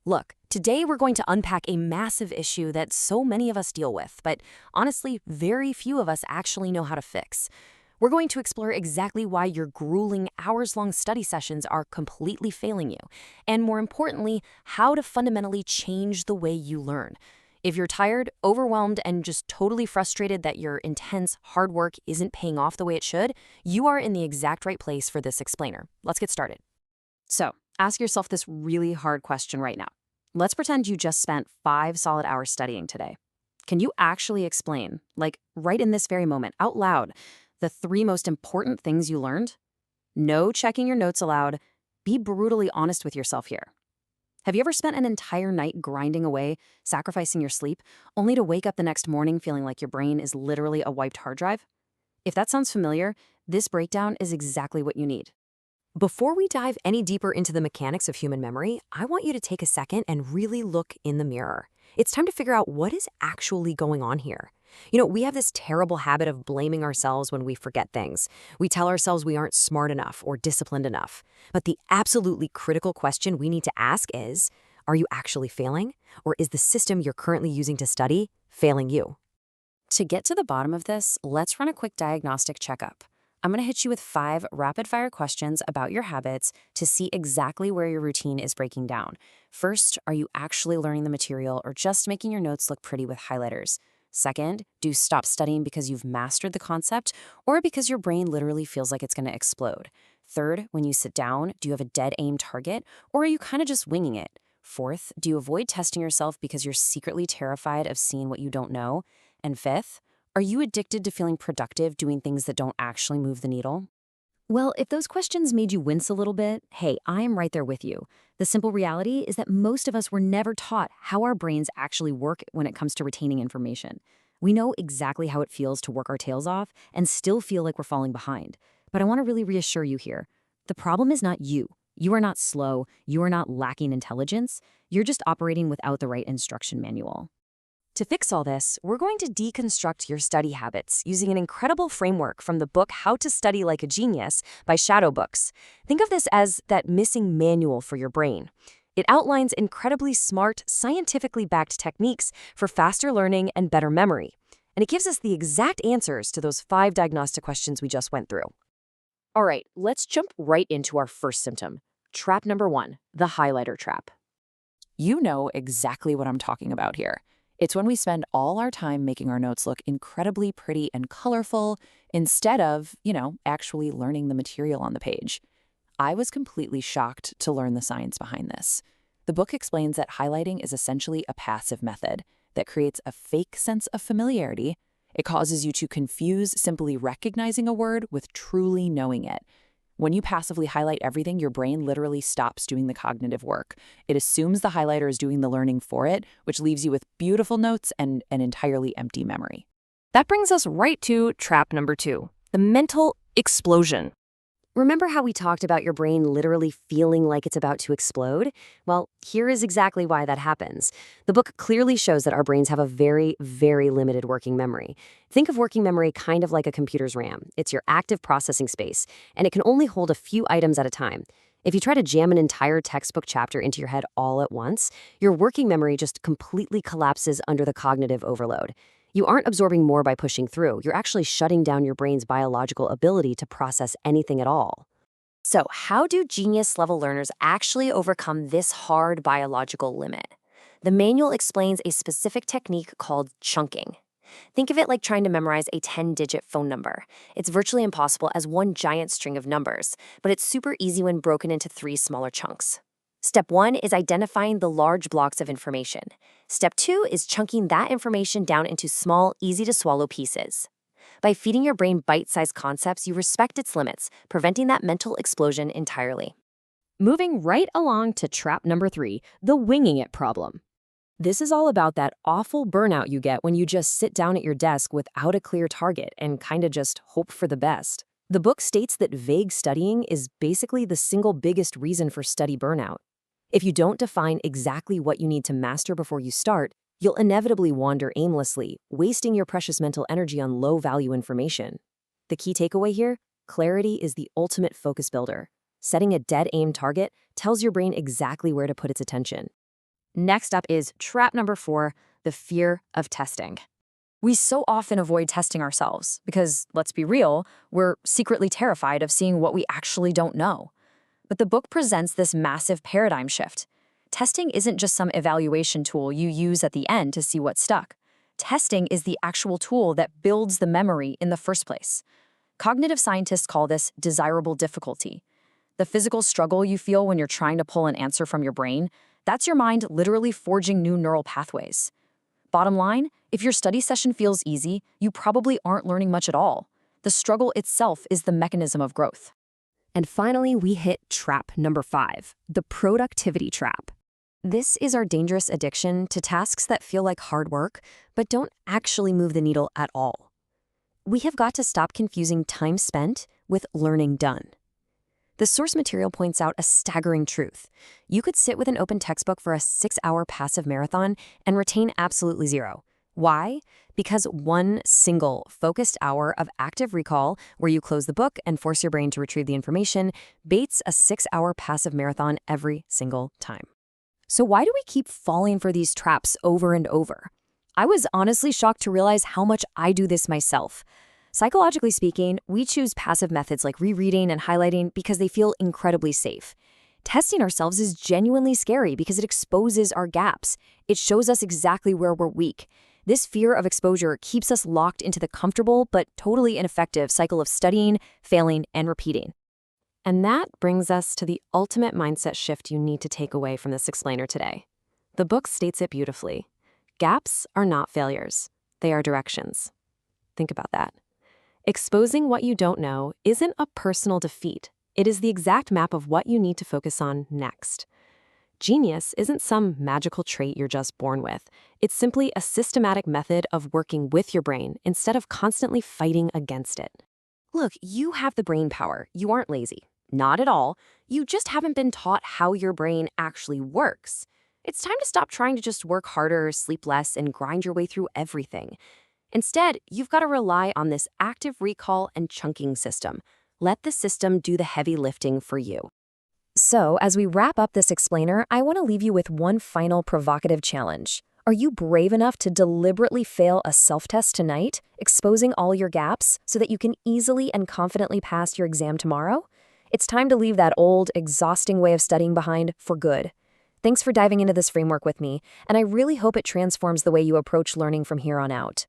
Look, today we're going to unpack a massive issue that so many of us deal with, but honestly, very few of us actually know how to fix. We're going to explore exactly why your grueling hours-long study sessions are completely failing you, and more importantly, how to fundamentally change the way you learn. If you're tired, overwhelmed, and just totally frustrated that your intense, hard work isn't paying off the way it should, you are in the exact right place for this explainer. Let's get started. So, ask yourself this really hard question right now. Let's pretend you just spent 5 solid hours studying today. Can you actually explain, like right in this very moment, out loud, the 3 most important things you learned? No checking your notes aloud. Be brutally honest with yourself here. Have you ever spent an entire night grinding away, sacrificing your sleep, only to wake up the next morning feeling like your brain is literally a wiped hard drive? If that sounds familiar, this breakdown is exactly what you need. Before we dive any deeper into the mechanics of human memory, I want you to take a second and really look in the mirror. It's time to figure out what is actually going on here. We have this terrible habit of blaming ourselves when we forget things. We tell ourselves we aren't smart enough or disciplined enough. But the absolutely critical question we need to ask is, are you actually failing? Or is the system you're currently using to study failing you? To get to the bottom of this, let's run a quick diagnostic checkup. I'm going to hit you with 5 rapid-fire questions about your habits to see exactly where your routine is breaking down. First, are you actually learning the material or just making your notes look pretty with highlighters? Second, do you stop studying because you've mastered the concept or because your brain literally feels like it's going to explode? Third, when you sit down, do you have a dead aim target or are you kind of just winging it? Fourth, do you avoid testing yourself because you're secretly terrified of seeing what you don't know? And fifth, are you addicted to feeling productive doing things that don't actually move the needle? Well, if those questions made you wince a little bit, hey, I am right there with you. The simple reality is that most of us were never taught how our brains actually work when it comes to retaining information. We know exactly how it feels to work our tails off and still feel like we're falling behind. But I want to really reassure you here. The problem is not you. You are not slow. You are not lacking intelligence. You're just operating without the right instruction manual. To fix all this, we're going to deconstruct your study habits using an incredible framework from the book How to Study Like a Genius by Shadow Books. Think of this as that missing manual for your brain. It outlines incredibly smart, scientifically backed techniques for faster learning and better memory. And it gives us the exact answers to those 5 diagnostic questions we just went through. All right, let's jump right into our first symptom. Trap number 1, the highlighter trap. You know exactly what I'm talking about here. It's when we spend all our time making our notes look incredibly pretty and colorful instead of, actually learning the material on the page. I was completely shocked to learn the science behind this. The book explains that highlighting is essentially a passive method that creates a fake sense of familiarity. It causes you to confuse simply recognizing a word with truly knowing it. When you passively highlight everything, your brain literally stops doing the cognitive work. It assumes the highlighter is doing the learning for it, which leaves you with beautiful notes and an entirely empty memory. That brings us right to trap number 2, the mental explosion. Remember how we talked about your brain literally feeling like it's about to explode? Well, here is exactly why that happens. The book clearly shows that our brains have a very, very limited working memory. Think of working memory kind of like a computer's RAM. It's your active processing space, and it can only hold a few items at a time. If you try to jam an entire textbook chapter into your head all at once, your working memory just completely collapses under the cognitive overload. You aren't absorbing more by pushing through. You're actually shutting down your brain's biological ability to process anything at all. So, how do genius-level learners actually overcome this hard biological limit? The manual explains a specific technique called chunking. Think of it like trying to memorize a 10-digit phone number. It's virtually impossible as one giant string of numbers, but it's super easy when broken into 3 smaller chunks. Step 1 is identifying the large blocks of information. Step 2 is chunking that information down into small, easy-to-swallow pieces. By feeding your brain bite-sized concepts, you respect its limits, preventing that mental explosion entirely. Moving right along to trap number 3, the winging it problem. This is all about that awful burnout you get when you just sit down at your desk without a clear target and kinda just hope for the best. The book states that vague studying is basically the single biggest reason for study burnout. If you don't define exactly what you need to master before you start, you'll inevitably wander aimlessly, wasting your precious mental energy on low-value information. The key takeaway here? Clarity is the ultimate focus builder. Setting a dead-aim target tells your brain exactly where to put its attention. Next up is trap number 4, the fear of testing. We so often avoid testing ourselves because, let's be real, we're secretly terrified of seeing what we actually don't know. But the book presents this massive paradigm shift. Testing isn't just some evaluation tool you use at the end to see what stuck. Testing is the actual tool that builds the memory in the first place. Cognitive scientists call this desirable difficulty. The physical struggle you feel when you're trying to pull an answer from your brain, that's your mind literally forging new neural pathways. Bottom line, if your study session feels easy, you probably aren't learning much at all. The struggle itself is the mechanism of growth. And finally, we hit trap number 5, the productivity trap. This is our dangerous addiction to tasks that feel like hard work, but don't actually move the needle at all. We have got to stop confusing time spent with learning done. The source material points out a staggering truth. You could sit with an open textbook for a 6-hour passive marathon and retain absolutely zero. Why? Because one single focused hour of active recall, where you close the book and force your brain to retrieve the information, baits a 6-hour passive marathon every single time. So why do we keep falling for these traps over and over? I was honestly shocked to realize how much I do this myself. Psychologically speaking, we choose passive methods like rereading and highlighting because they feel incredibly safe. Testing ourselves is genuinely scary because it exposes our gaps. It shows us exactly where we're weak. This fear of exposure keeps us locked into the comfortable but totally ineffective cycle of studying, failing, and repeating. And that brings us to the ultimate mindset shift you need to take away from this explainer today. The book states it beautifully. Gaps are not failures. They are directions. Think about that. Exposing what you don't know isn't a personal defeat. It is the exact map of what you need to focus on next. Genius isn't some magical trait you're just born with. It's simply a systematic method of working with your brain instead of constantly fighting against it. Look, you have the brain power. You aren't lazy. Not at all. You just haven't been taught how your brain actually works. It's time to stop trying to just work harder, sleep less, and grind your way through everything. Instead, you've got to rely on this active recall and chunking system. Let the system do the heavy lifting for you. So, as we wrap up this explainer, I want to leave you with one final provocative challenge. Are you brave enough to deliberately fail a self-test tonight, exposing all your gaps so that you can easily and confidently pass your exam tomorrow? It's time to leave that old, exhausting way of studying behind for good. Thanks for diving into this framework with me, and I really hope it transforms the way you approach learning from here on out.